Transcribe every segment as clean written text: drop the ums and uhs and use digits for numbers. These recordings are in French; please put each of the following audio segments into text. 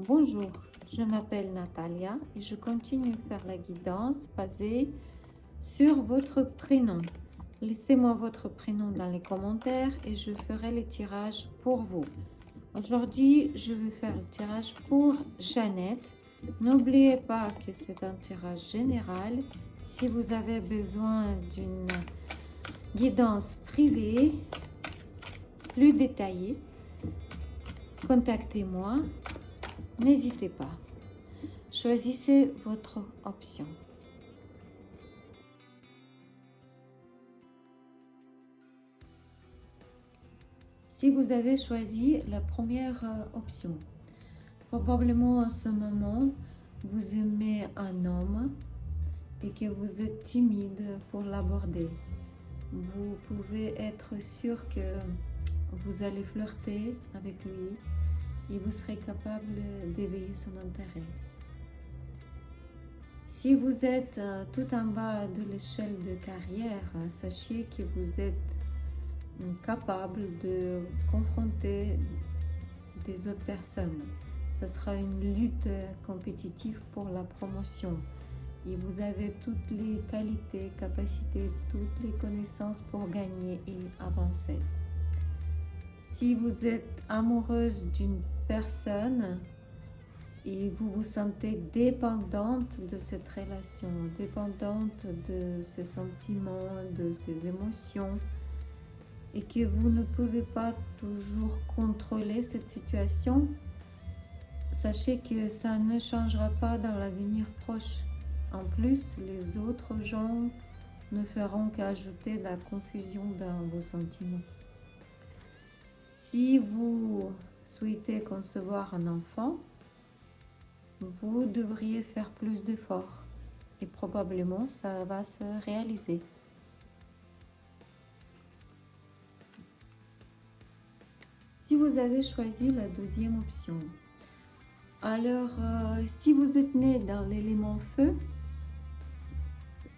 Bonjour, je m'appelle Natalia et je continue à faire la guidance basée sur votre prénom. Laissez-moi votre prénom dans les commentaires et je ferai le tirage pour vous. Aujourd'hui, je vais faire le tirage pour Jeannette. N'oubliez pas que c'est un tirage général. Si vous avez besoin d'une guidance privée plus détaillée, contactez-moi. N'hésitez pas. Choisissez votre option. Si vous avez choisi la première option, probablement en ce moment, vous aimez un homme et que vous êtes timide pour l'aborder. Vous pouvez être sûr que vous allez flirter avec lui et vous serez capable d'éveiller son intérêt. Si vous êtes tout en bas de l'échelle de carrière, sachez que vous êtes capable de confronter des autres personnes. Ce sera une lutte compétitive pour la promotion. Et vous avez toutes les qualités, capacités, toutes les connaissances pour gagner et avancer. Si vous êtes amoureuse d'une personne et vous vous sentez dépendante de cette relation, dépendante de ses sentiments, de ses émotions, et que vous ne pouvez pas toujours contrôler cette situation, sachez que ça ne changera pas dans l'avenir proche. En plus, les autres gens ne feront qu'ajouter de la confusion dans vos sentiments. Si vous souhaitez concevoir un enfant, vous devriez faire plus d'efforts et probablement ça va se réaliser. Si vous avez choisi la deuxième option, alors si vous êtes né dans l'élément feu,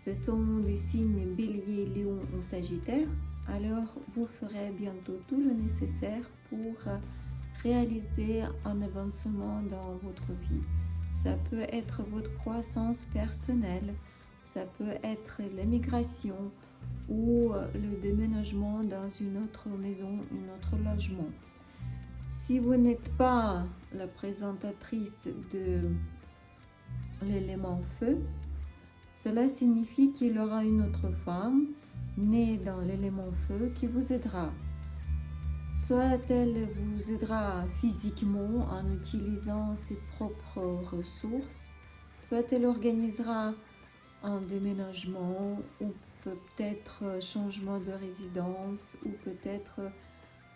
ce sont les signes Bélier, Lion ou Sagittaire, alors vous ferez bientôt tout le nécessaire pour réaliser un avancement dans votre vie. Ça peut être votre croissance personnelle, ça peut être l'émigration ou le déménagement dans une autre maison, un autre logement. Si vous n'êtes pas la présentatrice de l'élément feu, cela signifie qu'il y aura une autre femme née dans l'élément feu qui vous aidera. Soit elle vous aidera physiquement en utilisant ses propres ressources, soit elle organisera un déménagement ou peut-être changement de résidence ou peut-être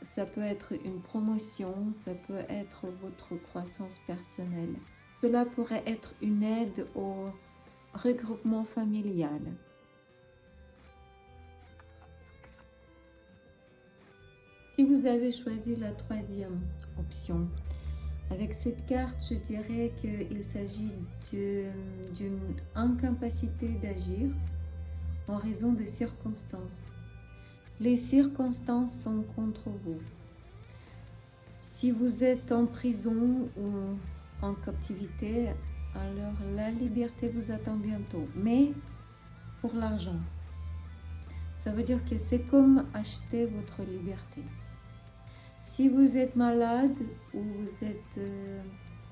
ça peut être une promotion, ça peut être votre croissance personnelle. Cela pourrait être une aide au regroupement familial. Si vous avez choisi la troisième option, avec cette carte, je dirais qu'il s'agit d'une incapacité d'agir en raison des circonstances. Les circonstances sont contre vous. Si vous êtes en prison ou en captivité, alors la liberté vous attend bientôt, mais pour l'argent. Ça veut dire que c'est comme acheter votre liberté. Si vous êtes malade ou vous êtes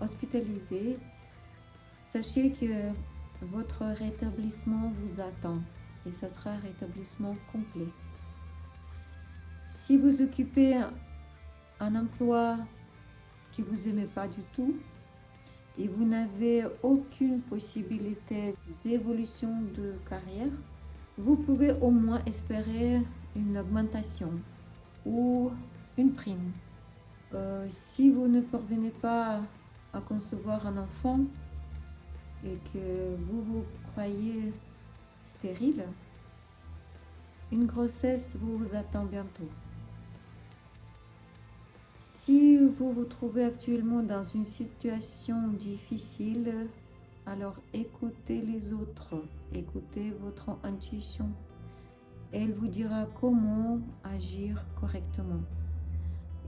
hospitalisé, sachez que votre rétablissement vous attend et ça sera un rétablissement complet. Si vous occupez un emploi que vous n'aimez pas du tout et vous n'avez aucune possibilité d'évolution de carrière, vous pouvez au moins espérer une augmentation ou une prime. Si vous ne parvenez pas à concevoir un enfant et que vous vous croyez stérile, une grossesse vous attend bientôt. Si vous vous trouvez actuellement dans une situation difficile, alors écoutez les autres, écoutez votre intuition. Elle vous dira comment agir correctement.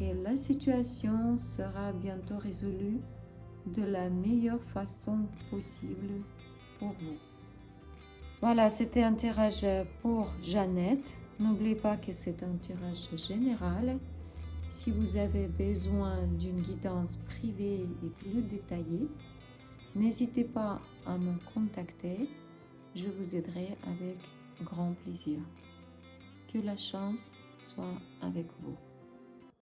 Et la situation sera bientôt résolue de la meilleure façon possible pour vous. Voilà, c'était un tirage pour Jeannette. N'oubliez pas que c'est un tirage général. Si vous avez besoin d'une guidance privée et plus détaillée, n'hésitez pas à me contacter. Je vous aiderai avec grand plaisir. Que la chance soit avec vous.